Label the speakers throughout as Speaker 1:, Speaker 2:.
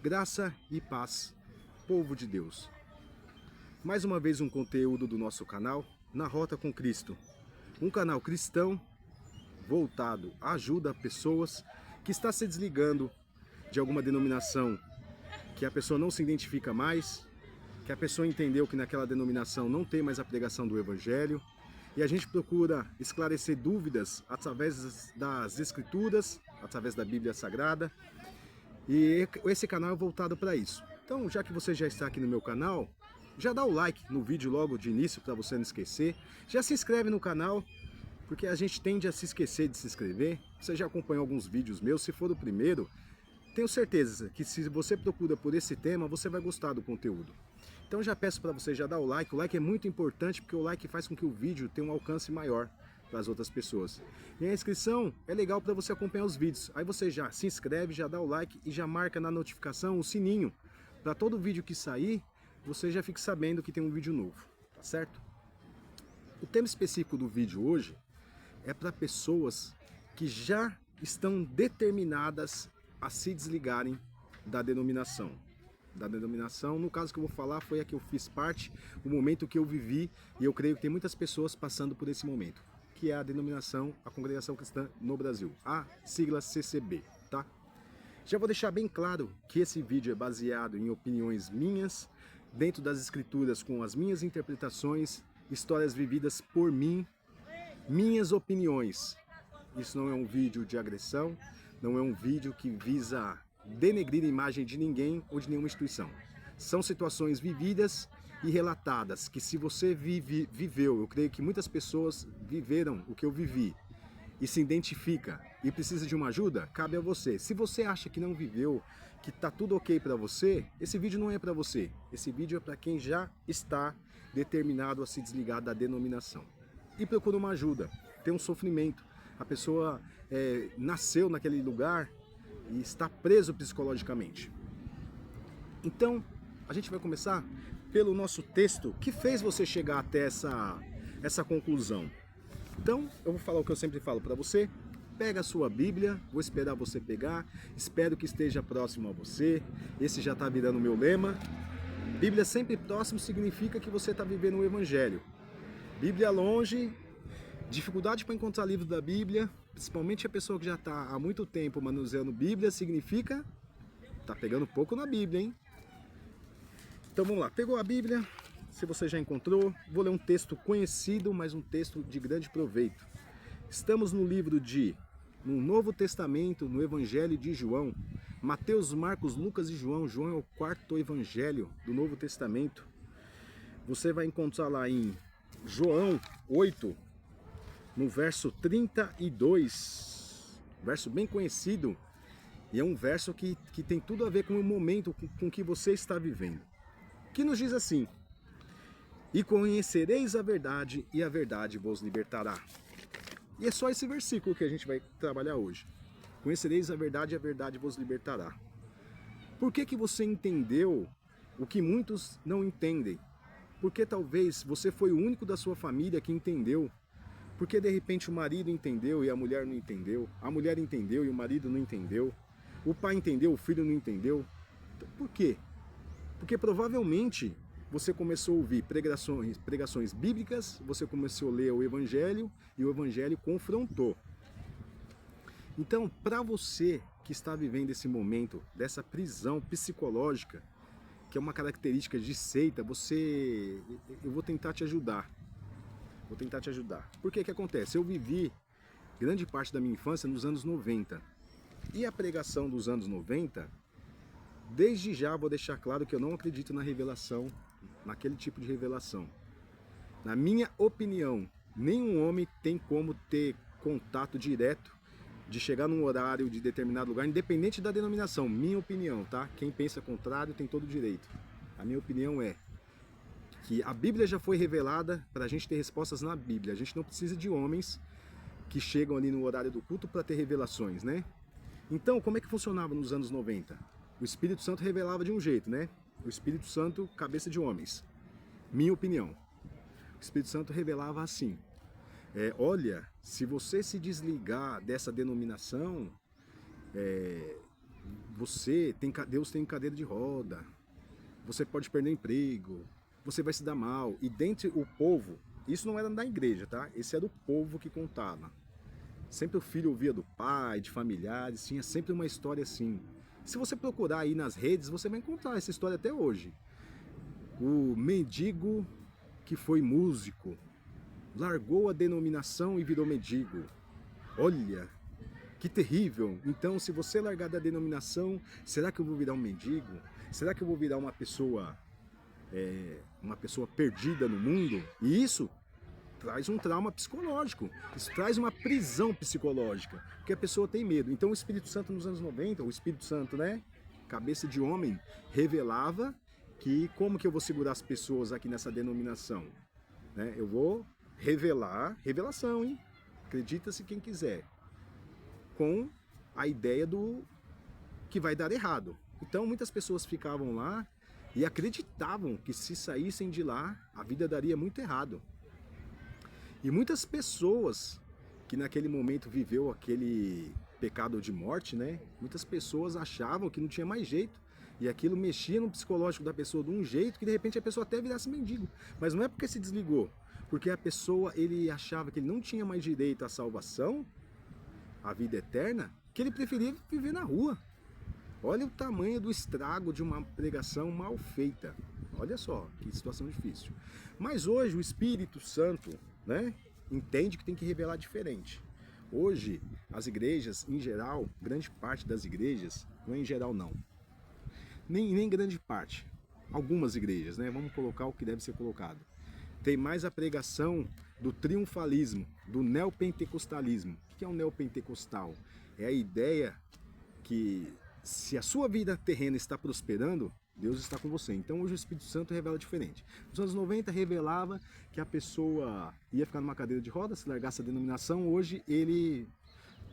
Speaker 1: Graça e paz, povo de Deus. Mais uma vez um conteúdo do nosso canal, Na Rota com Cristo. Um canal cristão voltado a ajuda a pessoas que está se desligando de alguma denominação que a pessoa não se identifica mais, que a pessoa entendeu que naquela denominação não tem mais a pregação do Evangelho, e a gente procura esclarecer dúvidas através das Escrituras, através da Bíblia Sagrada, e esse canal é voltado para isso. Então, já que você já está aqui no meu canal, já dá o like no vídeo logo de início para você não esquecer, já se inscreve no canal, porque a gente tende a se esquecer de se inscrever. Você já acompanhou alguns vídeos meus, se for o primeiro, tenho certeza que se você procura por esse tema, você vai gostar do conteúdo. Então já peço para você já dar o like é muito importante, porque o like faz com que o vídeo tenha um alcance maior para as outras pessoas. E a inscrição é legal para você acompanhar os vídeos. Aí você já se inscreve, já dá o like e já marca na notificação o sininho. Para todo vídeo que sair, você já fique sabendo que tem um vídeo novo, tá certo? O tema específico do vídeo hoje é para pessoas que já estão determinadas a se desligarem da denominação. No caso que eu vou falar, foi a que eu fiz parte, o momento que eu vivi, e eu creio que tem muitas pessoas passando por esse momento, que é a denominação, a Congregação Cristã no Brasil, a sigla CCB, tá? Já vou deixar bem claro que esse vídeo é baseado em opiniões minhas, dentro das escrituras, com as minhas interpretações, histórias vividas por mim, minhas opiniões. Isso não é um vídeo de agressão, não é um vídeo que visa denegrir a imagem de ninguém ou de nenhuma instituição. São situações vividas e relatadas, que se você viveu, eu creio que muitas pessoas viveram o que eu vivi, e se identifica e precisa de uma ajuda, cabe a você. Se você acha que não viveu, que tá tudo ok para você, esse vídeo não é para você. Esse vídeo é para quem já está determinado a se desligar da denominação. E procura uma ajuda, tem um sofrimento. A pessoa nasceu naquele lugar e está preso psicologicamente. Então, a gente vai começar pelo nosso texto que fez você chegar até essa conclusão. Então, eu vou falar o que eu sempre falo para você. Pega a sua Bíblia, vou esperar você pegar, espero que esteja próximo a você. Esse já está virando o meu lema. Bíblia sempre próximo significa que você está vivendo o Evangelho. Bíblia longe, dificuldade para encontrar livro da Bíblia, principalmente a pessoa que já está há muito tempo manuseando Bíblia, significa tá pegando pouco na Bíblia, hein? Então vamos lá, pegou a Bíblia, se você já encontrou, vou ler um texto conhecido, mas um texto de grande proveito. Estamos no livro no Novo Testamento, no Evangelho de João, Mateus, Marcos, Lucas e João. João é o quarto evangelho do Novo Testamento. Você vai encontrar lá em João 8, no verso 32, verso bem conhecido, e é um verso que tem tudo a ver com o momento com que você está vivendo, que nos diz assim: e conhecereis a verdade, e a verdade vos libertará. E é só esse versículo que a gente vai trabalhar hoje. Conhecereis a verdade, e a verdade vos libertará. Por que você entendeu o que muitos não entendem? Porque talvez você foi o único da sua família que entendeu. Porque de repente o marido entendeu e a mulher não entendeu. A mulher entendeu e o marido não entendeu. O pai entendeu, o filho não entendeu. Então, por quê? Porque provavelmente você começou a ouvir pregações bíblicas, você começou a ler o Evangelho e o Evangelho confrontou. Então, para você que está vivendo esse momento dessa prisão psicológica, que é uma característica de seita, eu vou tentar te ajudar. Vou tentar te ajudar. Por que acontece? Eu vivi grande parte da minha infância nos anos 90. E a pregação dos anos 90, desde já vou deixar claro que eu não acredito na revelação, naquele tipo de revelação. Na minha opinião, nenhum homem tem como ter contato direto, de chegar num horário de determinado lugar, independente da denominação. Minha opinião, tá? Quem pensa contrário tem todo o direito. A minha opinião é que a Bíblia já foi revelada para a gente ter respostas na Bíblia. A gente não precisa de homens que chegam ali no horário do culto para ter revelações, né? Então, como é que funcionava nos anos 90? O Espírito Santo revelava de um jeito, né? O Espírito Santo, cabeça de homens. Minha opinião. O Espírito Santo revelava assim: olha, se você se desligar dessa denominação, Deus tem cadeira de roda, você pode perder emprego, você vai se dar mal. E dentre o povo, isso não era da igreja, tá? Esse era o povo que contava. Sempre o filho ouvia do pai, de familiares, tinha sempre uma história assim. Se você procurar aí nas redes, você vai encontrar essa história até hoje. O mendigo que foi músico, largou a denominação e virou mendigo. Olha, que terrível! Então, se você largar da denominação, será que eu vou virar um mendigo? Será que eu vou virar uma pessoa perdida no mundo? E isso traz um trauma psicológico, isso traz uma prisão psicológica, porque a pessoa tem medo. Então o Espírito Santo nos anos 90, o Espírito Santo, né, cabeça de homem, revelava que como que eu vou segurar as pessoas aqui nessa denominação? Né? Eu vou revelação, hein? Acredita-se quem quiser, com a ideia do que vai dar errado. Então muitas pessoas ficavam lá e acreditavam que se saíssem de lá, a vida daria muito errado. E muitas pessoas que naquele momento viveu aquele pecado de morte, né? Muitas pessoas achavam que não tinha mais jeito. E aquilo mexia no psicológico da pessoa de um jeito que de repente a pessoa até virasse mendigo. Mas não é porque se desligou, porque a pessoa, ele achava que ele não tinha mais direito à salvação, à vida eterna, que ele preferia viver na rua. Olha o tamanho do estrago de uma pregação mal feita. Olha só, que situação difícil. Mas hoje o Espírito Santo, né, entende que tem que revelar diferente. Hoje, as igrejas, em geral, grande parte das igrejas, não é em geral não, nem grande parte, algumas igrejas, né, vamos colocar o que deve ser colocado, tem mais a pregação do triunfalismo, do neopentecostalismo. O que é o neopentecostal? É a ideia que se a sua vida terrena está prosperando, Deus está com você. Então hoje o Espírito Santo revela diferente. Nos anos 90 revelava que a pessoa ia ficar numa cadeira de rodas, se largasse a denominação. Hoje ele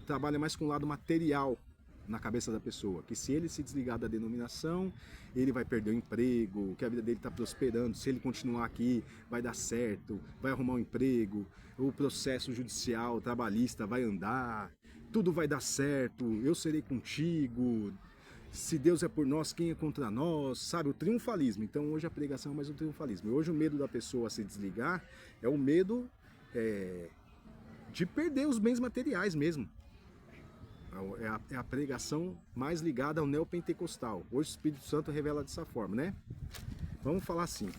Speaker 1: trabalha mais com o lado material na cabeça da pessoa, que se ele se desligar da denominação, ele vai perder o emprego, que a vida dele está prosperando, se ele continuar aqui vai dar certo, vai arrumar um emprego, o processo judicial, trabalhista vai andar, tudo vai dar certo, eu serei contigo, se Deus é por nós, quem é contra nós, sabe? O triunfalismo. Então hoje a pregação é mais um triunfalismo. E hoje o medo da pessoa se desligar é o medo de perder os bens materiais mesmo. É a pregação mais ligada ao neopentecostal. Hoje o Espírito Santo revela dessa forma, né? Vamos falar assim.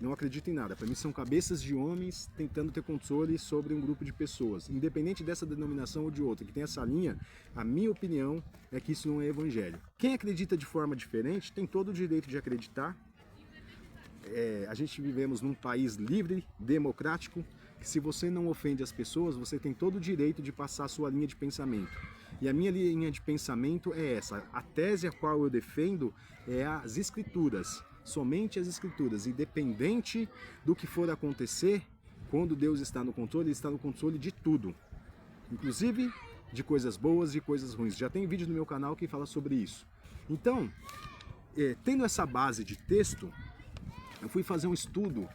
Speaker 1: Não acredito em nada. Para mim são cabeças de homens tentando ter controle sobre um grupo de pessoas. Independente dessa denominação ou de outra, que tem essa linha, a minha opinião é que isso não é evangelho. Quem acredita de forma diferente tem todo o direito de acreditar. A gente vivemos num país livre, democrático, que se você não ofende as pessoas, você tem todo o direito de passar a sua linha de pensamento. E a minha linha de pensamento é essa. A tese a qual eu defendo é as Escrituras. Somente as Escrituras, independente do que for acontecer, quando Deus está no controle, Ele está no controle de tudo, inclusive de coisas boas e de coisas ruins. Já tem vídeo no meu canal que fala sobre isso. Então, tendo essa base de texto, eu fui fazer um estudo,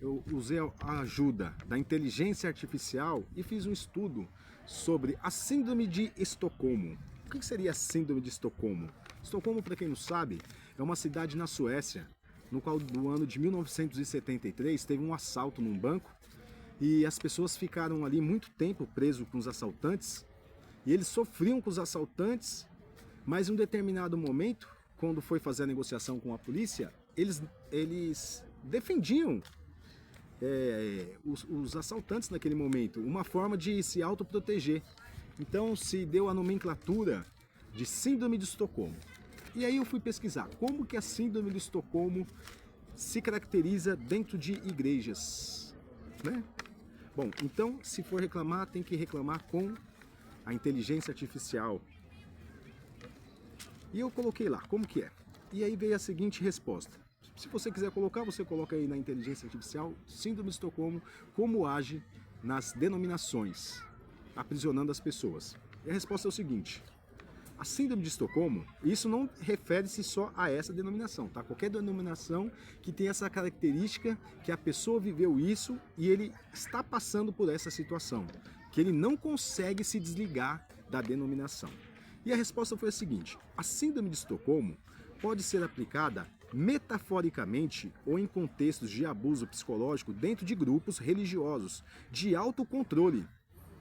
Speaker 1: eu usei a ajuda da inteligência artificial e fiz um estudo sobre a Síndrome de Estocolmo. O que seria a Síndrome de Estocolmo? Estocolmo, para quem não sabe, é uma cidade na Suécia, no qual no ano de 1973 teve um assalto num banco e as pessoas ficaram ali muito tempo presos com os assaltantes e eles sofriam com os assaltantes, mas em um determinado momento, quando foi fazer a negociação com a polícia, eles defendiam os assaltantes naquele momento, uma forma de se autoproteger. Então se deu a nomenclatura de Síndrome de Estocolmo. E aí eu fui pesquisar como que a Síndrome de Estocolmo se caracteriza dentro de igrejas, né? Bom, então se for reclamar, tem que reclamar com a inteligência artificial. E eu coloquei lá, como que é? E aí veio a seguinte resposta. Se você quiser colocar, você coloca aí na inteligência artificial, Síndrome de Estocolmo, como age nas denominações, aprisionando as pessoas. E a resposta é o seguinte: a Síndrome de Estocolmo, isso não refere-se só a essa denominação, tá? Qualquer denominação que tem essa característica, que a pessoa viveu isso e ele está passando por essa situação, que ele não consegue se desligar da denominação. E a resposta foi a seguinte: a síndrome de Estocolmo pode ser aplicada metaforicamente ou em contextos de abuso psicológico dentro de grupos religiosos de autocontrole,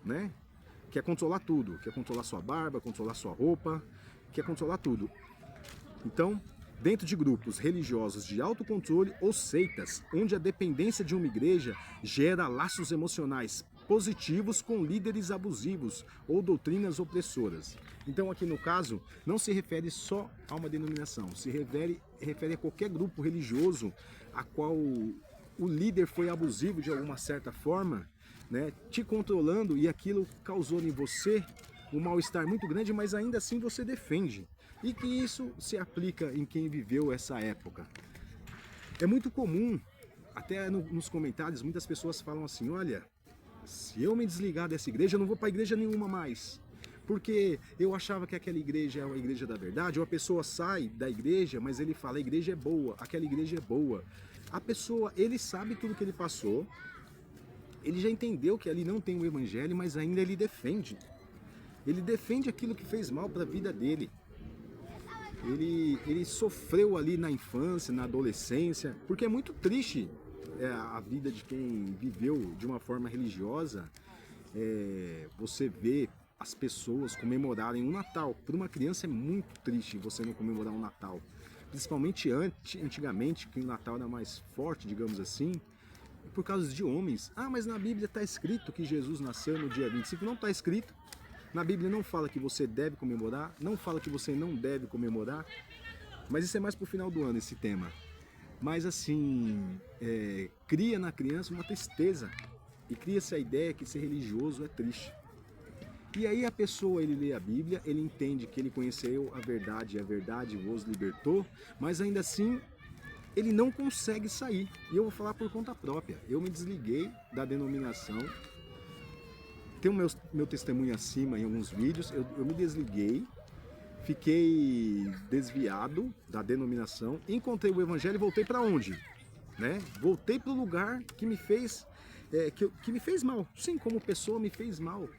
Speaker 1: né? Quer controlar tudo, quer controlar sua barba, controlar sua roupa, quer controlar tudo. Então, dentro de grupos religiosos de autocontrole ou seitas, onde a dependência de uma igreja gera laços emocionais positivos com líderes abusivos ou doutrinas opressoras. Então, aqui no caso, não se refere só a uma denominação, se refere a qualquer grupo religioso a qual o líder foi abusivo de alguma certa forma, né, te controlando, e aquilo causou em você um mal-estar muito grande, mas ainda assim você defende. E que isso se aplica em quem viveu essa época. É muito comum, até nos comentários, muitas pessoas falam assim: olha, se eu me desligar dessa igreja, eu não vou para igreja nenhuma mais. Porque eu achava que aquela igreja é a igreja da verdade, ou a pessoa sai da igreja, mas ele fala: a igreja é boa, aquela igreja é boa. A pessoa, ele sabe tudo que ele passou, ele já entendeu que ali não tem o evangelho, mas ainda ele defende. Ele defende aquilo que fez mal para a vida dele. Ele sofreu ali na infância, na adolescência, porque é muito triste a vida de quem viveu de uma forma religiosa. Você vê as pessoas comemorarem um Natal. Para uma criança é muito triste você não comemorar um Natal. Principalmente antigamente, que o Natal era mais forte, digamos assim, por causa de homens. Ah, mas na Bíblia está escrito que Jesus nasceu no dia 25. Não está escrito. Na Bíblia não fala que você deve comemorar, não fala que você não deve comemorar, mas isso é mais pro final do ano, esse tema. Mas assim, cria na criança uma tristeza, e cria-se a ideia que ser religioso é triste. E aí a pessoa, ele lê a Bíblia, ele entende que ele conheceu a verdade e a verdade vos libertou, mas ainda assim ele não consegue sair. E eu vou falar por conta própria, eu me desliguei da denominação. Tem o meu testemunho acima em alguns vídeos. Eu me desliguei, fiquei desviado da denominação, encontrei o evangelho e voltei para onde? Né? Voltei para o lugar que me fez que me fez mal. Sim, como pessoa me fez mal.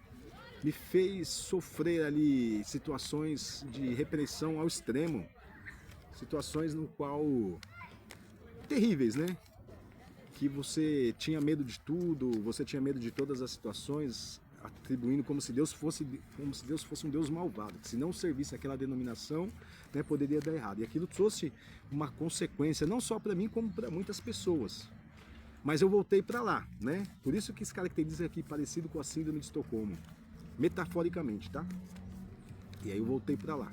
Speaker 1: Me fez sofrer ali situações de repressão ao extremo. Situações no qual terríveis, né? Que você tinha medo de tudo, você tinha medo de todas as situações, atribuindo como se Deus fosse um Deus malvado, que se não servisse aquela denominação, né, poderia dar errado. E aquilo trouxe uma consequência, não só para mim, como para muitas pessoas. Mas eu voltei para lá, né? Por isso que se caracteriza aqui parecido com a síndrome de Estocolmo, metaforicamente, tá? E aí eu voltei para lá.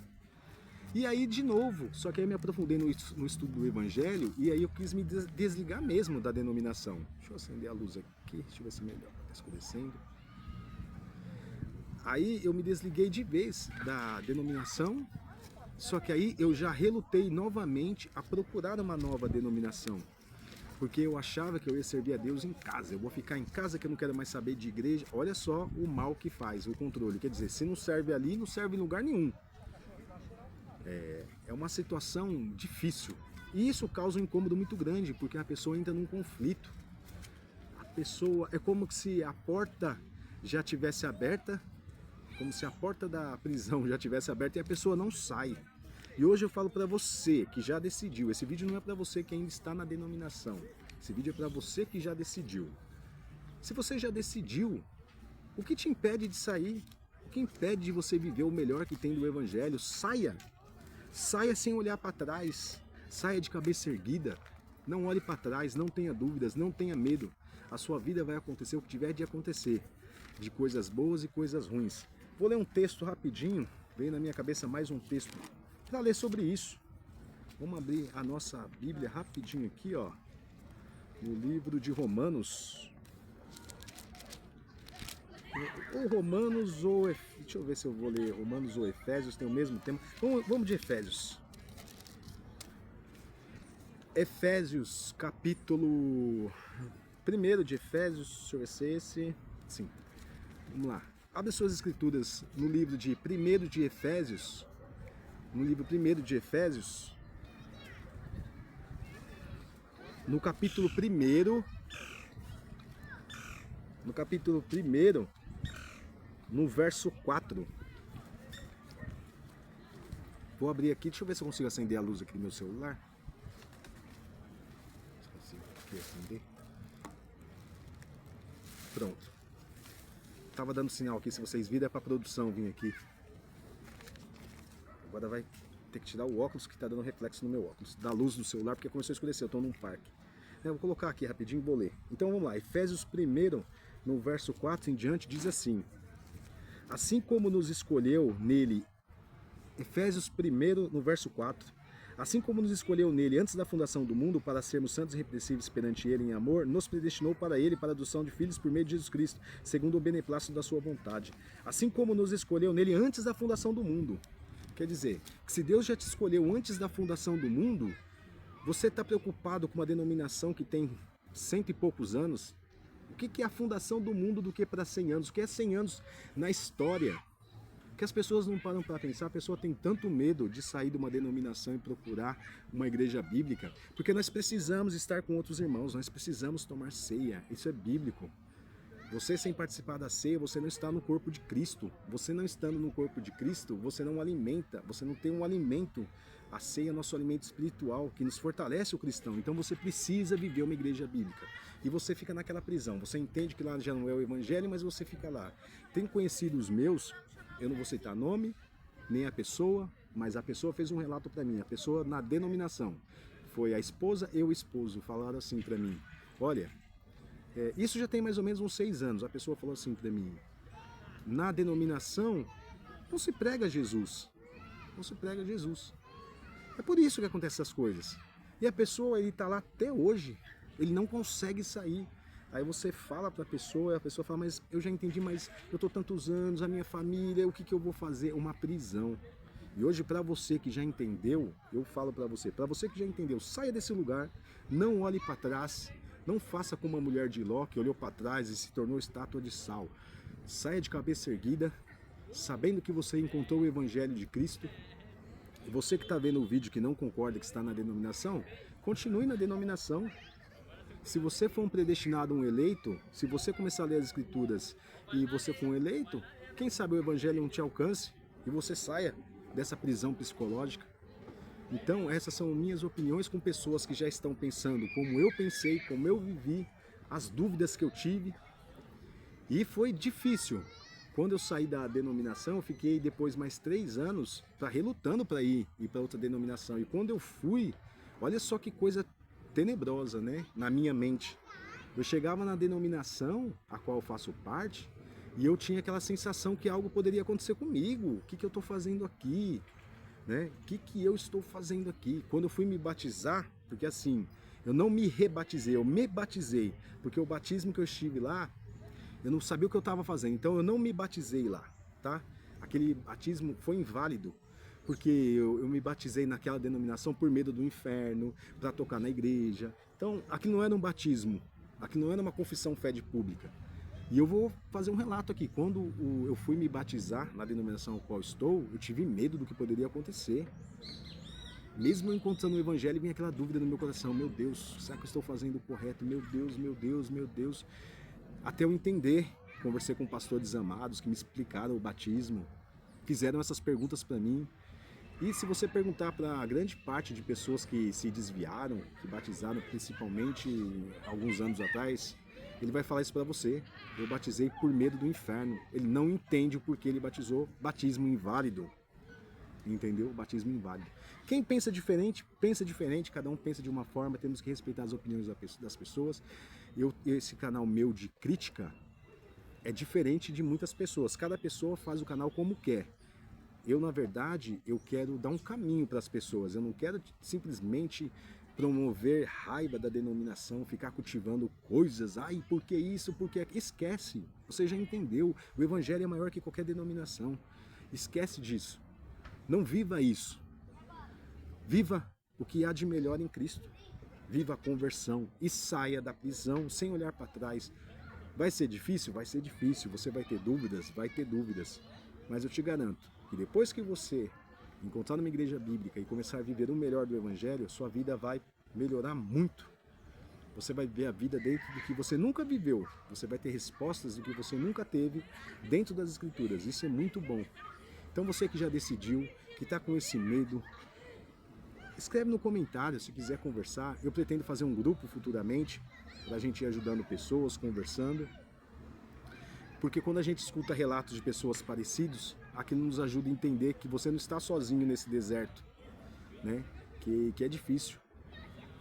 Speaker 1: E aí de novo, só que aí eu me aprofundei no estudo do evangelho, e aí eu quis me desligar mesmo da denominação. Deixa eu acender a luz aqui, deixa eu ver se é melhor, tá escurecendo. Aí eu me desliguei de vez da denominação, só que aí eu já relutei novamente a procurar uma nova denominação, porque eu achava que eu ia servir a Deus em casa. Eu vou ficar em casa, que eu não quero mais saber de igreja. Olha só o mal que faz o controle. Quer dizer, se não serve ali, não serve em lugar nenhum. É uma situação difícil. E isso causa um incômodo muito grande, porque a pessoa entra num conflito. A pessoa, é como se a porta já tivesse aberta, como se a porta da prisão já tivesse aberta e a pessoa não sai. E hoje eu falo para você que já decidiu. Esse vídeo não é para você que ainda está na denominação. Esse vídeo é para você que já decidiu. Se você já decidiu, o que te impede de sair? O que impede de você viver o melhor que tem do Evangelho? Saia! Saia sem olhar para trás. Saia de cabeça erguida. Não olhe para trás, não tenha dúvidas, não tenha medo. A sua vida vai acontecer o que tiver de acontecer. De coisas boas e coisas ruins. Vou ler um texto rapidinho. Veio na minha cabeça mais um texto para ler sobre isso. Vamos abrir a nossa Bíblia rapidinho aqui, ó, no livro de Romanos. Ou Romanos ou... Deixa eu ver se eu vou ler Romanos ou Efésios, tem o mesmo tema. Vamos de Efésios. Efésios, capítulo 1 de Efésios, deixa eu ver se é esse... Sim, vamos lá. Abre suas escrituras no livro de 1 de Efésios. No livro 1 de Efésios, no capítulo 1, no verso 4. Vou abrir aqui, deixa eu ver se eu consigo acender a luz aqui do meu celular. Se consigo aqui acender. Pronto. Tava dando sinal aqui, se vocês viram, é pra produção vir aqui. Agora vai ter que tirar o óculos que tá dando reflexo no meu óculos. Da luz do celular, porque começou a escurecer, eu tô num parque. Eu vou colocar aqui rapidinho e vou ler. Então vamos lá, Efésios 1, no verso 4 em diante, diz assim: assim como nos escolheu nele, Efésios 1, no verso 4, assim como nos escolheu nele antes da fundação do mundo para sermos santos e irrepreensíveis perante ele em amor, nos predestinou para ele para a adoção de filhos por meio de Jesus Cristo, segundo o beneplácito da sua vontade. Assim como nos escolheu nele antes da fundação do mundo. Quer dizer, que se Deus já te escolheu antes da fundação do mundo, você está preocupado com uma denominação que tem 100 e poucos anos? O que é a fundação do mundo do que para 100 anos? O que é 100 anos na história? Que as pessoas não param para pensar, a pessoa tem tanto medo de sair de uma denominação e procurar uma igreja bíblica, porque nós precisamos estar com outros irmãos, nós precisamos tomar ceia, isso é bíblico. Você sem participar da ceia, você não está no corpo de Cristo. Você não estando no corpo de Cristo, você não alimenta, você não tem um alimento. A ceia é nosso alimento espiritual, que nos fortalece o cristão. Então você precisa viver uma igreja bíblica. E você fica naquela prisão. Você entende que lá já não é o evangelho, mas você fica lá. Tem conhecidos meus, eu não vou citar nome, nem a pessoa, mas a pessoa fez um relato para mim. A pessoa na denominação, foi a esposa e o esposo, falaram assim para mim: olha, isso já tem mais ou menos uns 6 anos. A pessoa falou assim para mim: na denominação não se prega Jesus, não se prega Jesus. É por isso que acontecem essas coisas. E a pessoa, ele está lá até hoje, ele não consegue sair. Aí você fala para a pessoa, e a pessoa fala: mas eu já entendi, mas eu estou tantos anos, a minha família, o que eu vou fazer? Uma prisão. E hoje, para você que já entendeu, eu falo para você que já entendeu, saia desse lugar, não olhe para trás. Não faça como uma mulher de Ló, que olhou para trás e se tornou estátua de sal. Saia de cabeça erguida, sabendo que você encontrou o Evangelho de Cristo. E você que está vendo o vídeo que não concorda, que está na denominação, continue na denominação. Se você for um predestinado, um eleito, se você começar a ler as Escrituras e você for um eleito, quem sabe o Evangelho não te alcance e você saia dessa prisão psicológica. Então, essas são minhas opiniões com pessoas que já estão pensando como eu pensei, como eu vivi, as dúvidas que eu tive. E foi difícil. Quando eu saí da denominação, eu fiquei depois mais 3 anos relutando para ir para outra denominação. E quando eu fui, olha só que coisa tenebrosa, né? Na minha mente. Eu chegava na denominação a qual eu faço parte e eu tinha aquela sensação que algo poderia acontecer comigo. O que eu estou fazendo aqui? Né? O que eu estou fazendo aqui? Quando eu fui me batizar, porque assim, eu não me rebatizei, eu me batizei, porque o batismo que eu estive lá, eu não sabia o que eu estava fazendo, então eu não me batizei lá, tá? Aquele batismo foi inválido, porque eu me batizei naquela denominação por medo do inferno, para tocar na igreja. Então, aquilo não era um batismo, aquilo não era uma confissão fé de pública. E eu vou fazer um relato aqui. Quando eu fui me batizar na denominação ao qual estou, eu tive medo do que poderia acontecer. Mesmo eu encontrando o Evangelho, vinha aquela dúvida no meu coração: meu Deus, será que eu estou fazendo o correto? Meu Deus, meu Deus, meu Deus. Até eu entender, conversei com pastores amados que me explicaram o batismo, fizeram essas perguntas para mim. E se você perguntar para a grande parte de pessoas que se desviaram, que batizaram principalmente alguns anos atrás, ele vai falar isso para você: eu batizei por medo do inferno. Ele não entende o porquê ele batizou. Batismo inválido. Entendeu? Batismo inválido. Quem pensa diferente, cada um pensa de uma forma, temos que respeitar as opiniões das pessoas. Esse canal meu de crítica é diferente de muitas pessoas. Cada pessoa faz o canal como quer. Eu, na verdade, eu quero dar um caminho para as pessoas. Eu não quero simplesmente promover raiva da denominação, ficar cultivando coisas. Ai, por que isso, por que aquilo? Esquece. Você já entendeu. O Evangelho é maior que qualquer denominação. Esquece disso. Não viva isso. Viva o que há de melhor em Cristo. Viva a conversão e saia da prisão sem olhar para trás. Vai ser difícil? Vai ser difícil. Você vai ter dúvidas? Vai ter dúvidas. Mas eu te garanto que depois que você encontrar numa igreja bíblica e começar a viver o melhor do Evangelho, sua vida vai melhorar muito. Você vai ver a vida dentro do que você nunca viveu. Você vai ter respostas do que você nunca teve dentro das Escrituras. Isso é muito bom. Então, Então você que já decidiu, que está com esse medo, escreve no comentário se quiser conversar. Eu pretendo fazer um grupo futuramente, para a gente ir ajudando pessoas, conversando. Porque quando a gente escuta relatos de pessoas parecidos, aquilo nos ajuda a entender que você não está sozinho nesse deserto, né? Que é difícil.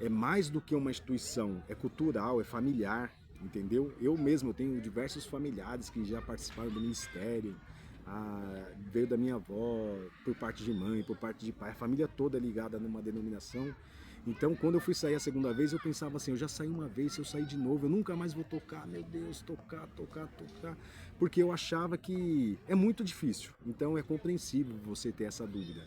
Speaker 1: É mais do que uma instituição, é cultural, é familiar, entendeu? Eu mesmo tenho diversos familiares que já participaram do ministério, veio da minha avó, por parte de mãe, por parte de pai, a família toda ligada numa denominação. Então, quando eu fui sair a segunda vez, eu pensava assim, eu já saí uma vez, se eu sair de novo, eu nunca mais vou tocar, meu Deus, tocar, porque eu achava que é muito difícil. Então, é compreensível você ter essa dúvida.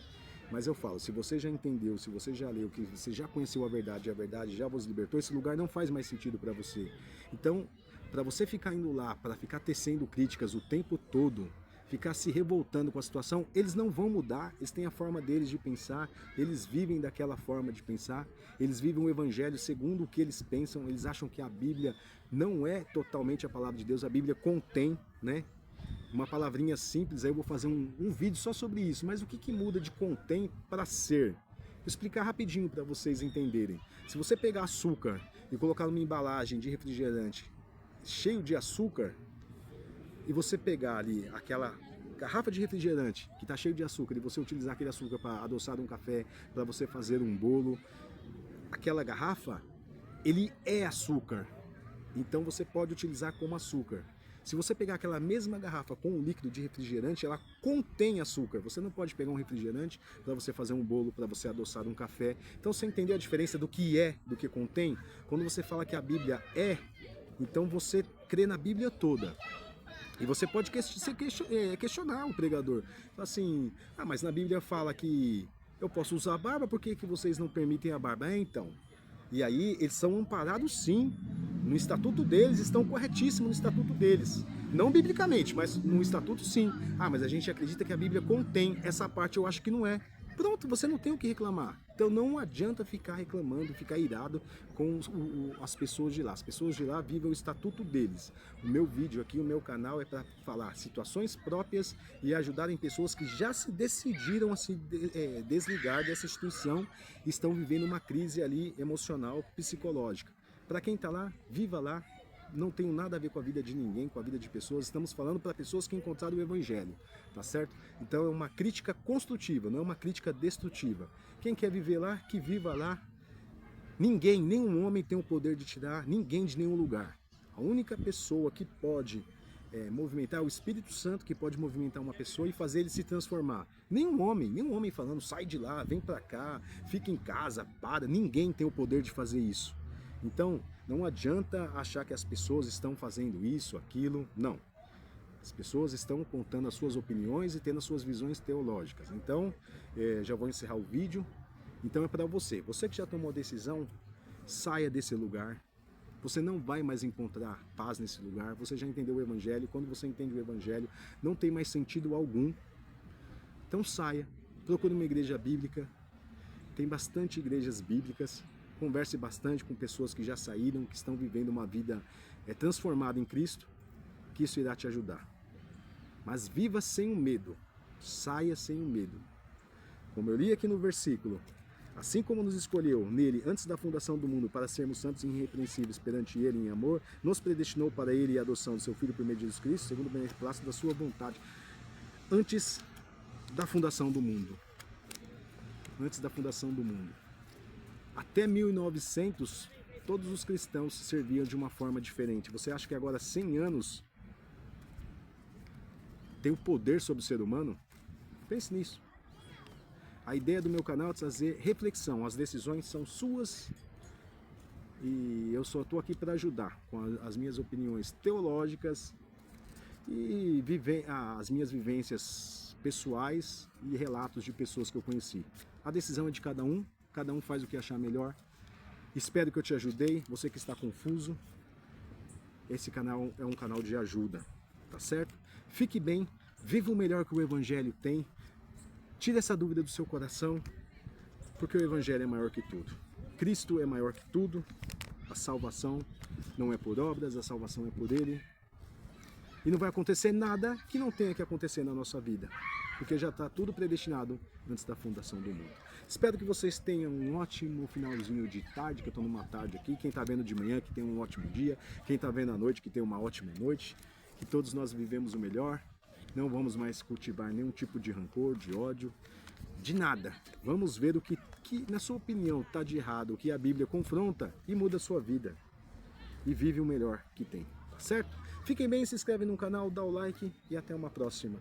Speaker 1: Mas eu falo, se você já entendeu, se você já leu, que você já conheceu a verdade já vos libertou, esse lugar não faz mais sentido para você. Então, para você ficar indo lá, para ficar tecendo críticas o tempo todo, ficar se revoltando com a situação, eles não vão mudar, eles têm a forma deles de pensar, eles vivem daquela forma de pensar, eles vivem o evangelho segundo o que eles pensam, eles acham que a Bíblia não é totalmente a palavra de Deus, a Bíblia contém, né? Uma palavrinha simples, aí eu vou fazer um vídeo só sobre isso, mas o que muda de contém para ser? Vou explicar rapidinho para vocês entenderem. Se você pegar açúcar e colocar numa embalagem de refrigerante cheio de açúcar, e você pegar ali aquela garrafa de refrigerante que está cheio de açúcar e você utilizar aquele açúcar para adoçar um café, para você fazer um bolo, aquela garrafa, ele é açúcar, então você pode utilizar como açúcar. Se você pegar aquela mesma garrafa com um líquido de refrigerante, ela contém açúcar. Você não pode pegar um refrigerante para você fazer um bolo, para você adoçar um café. Então você entendeu a diferença do que é, do que contém? Quando você fala que a Bíblia é, então você crê na Bíblia toda. E você pode questionar o pregador. Assim, mas na Bíblia fala que eu posso usar a barba, por que vocês não permitem a barba? Então, e aí eles são amparados sim, no estatuto deles, estão corretíssimos no estatuto deles. Não biblicamente, mas no estatuto sim. Mas a gente acredita que a Bíblia contém essa parte, eu acho que não é. Pronto, você não tem o que reclamar. Então não adianta ficar reclamando, ficar irado com as pessoas de lá. As pessoas de lá vivem o estatuto deles. O meu vídeo aqui, o meu canal é para falar situações próprias e ajudarem pessoas que já se decidiram a se desligar dessa instituição e estão vivendo uma crise ali emocional, psicológica. Para quem está lá, viva lá. Não tenho nada a ver com a vida de ninguém, com a vida de pessoas. Estamos falando para pessoas que encontraram o Evangelho, tá certo? Então é uma crítica construtiva, não é uma crítica destrutiva. Quem quer viver lá, que viva lá. Ninguém, nenhum homem tem o poder de tirar ninguém de nenhum lugar. A única pessoa que pode movimentar é o Espírito Santo, que pode movimentar uma pessoa e fazer ele se transformar. Nenhum homem falando, sai de lá, vem para cá, fica em casa, para. Ninguém tem o poder de fazer isso. Então, não adianta achar que as pessoas estão fazendo isso, aquilo, não. As pessoas estão contando as suas opiniões e tendo as suas visões teológicas. Então, já vou encerrar o vídeo. Então é para você. Você que já tomou a decisão, saia desse lugar. Você não vai mais encontrar paz nesse lugar. Você já entendeu o Evangelho. Quando você entende o Evangelho, não tem mais sentido algum. Então saia, procure uma igreja bíblica. Tem bastante igrejas bíblicas. Converse bastante com pessoas que já saíram, que estão vivendo uma vida transformada em Cristo, que isso irá te ajudar. Mas viva sem o medo, saia sem o medo. Como eu li aqui no versículo, assim como nos escolheu nele antes da fundação do mundo para sermos santos e irrepreensíveis perante ele em amor, nos predestinou para ele a adoção de seu Filho por meio de Jesus Cristo, segundo o beneplácito da sua vontade, antes da fundação do mundo. Antes da fundação do mundo. Até 1900, todos os cristãos se serviam de uma forma diferente. Você acha que agora 100 anos tem o poder sobre o ser humano? Pense nisso. A ideia do meu canal é trazer reflexão. As decisões são suas e eu só estou aqui para ajudar com as minhas opiniões teológicas e as minhas vivências pessoais e relatos de pessoas que eu conheci. A decisão é de cada um faz o que achar melhor. Espero que eu te ajudei. Você que está confuso, esse canal é um canal de ajuda, tá certo? Fique bem, viva o melhor que o Evangelho tem. Tire essa dúvida do seu coração, porque o Evangelho é maior que tudo. Cristo é maior que tudo. A salvação não é por obras, a salvação é por Ele. E não vai acontecer nada que não tenha que acontecer na nossa vida. porque já está tudo predestinado antes da fundação do mundo. Espero que vocês tenham um ótimo finalzinho de tarde, que eu estou numa tarde aqui. Quem está vendo de manhã, que tenha um ótimo dia. Quem está vendo à noite, que tenha uma ótima noite. Que todos nós vivemos o melhor. Não vamos mais cultivar nenhum tipo de rancor, de ódio, de nada. Vamos ver o que na sua opinião, está de errado, o que a Bíblia confronta e muda a sua vida. E vive o melhor que tem, tá certo? Fiquem bem, se inscreve no canal, dá o like e até uma próxima.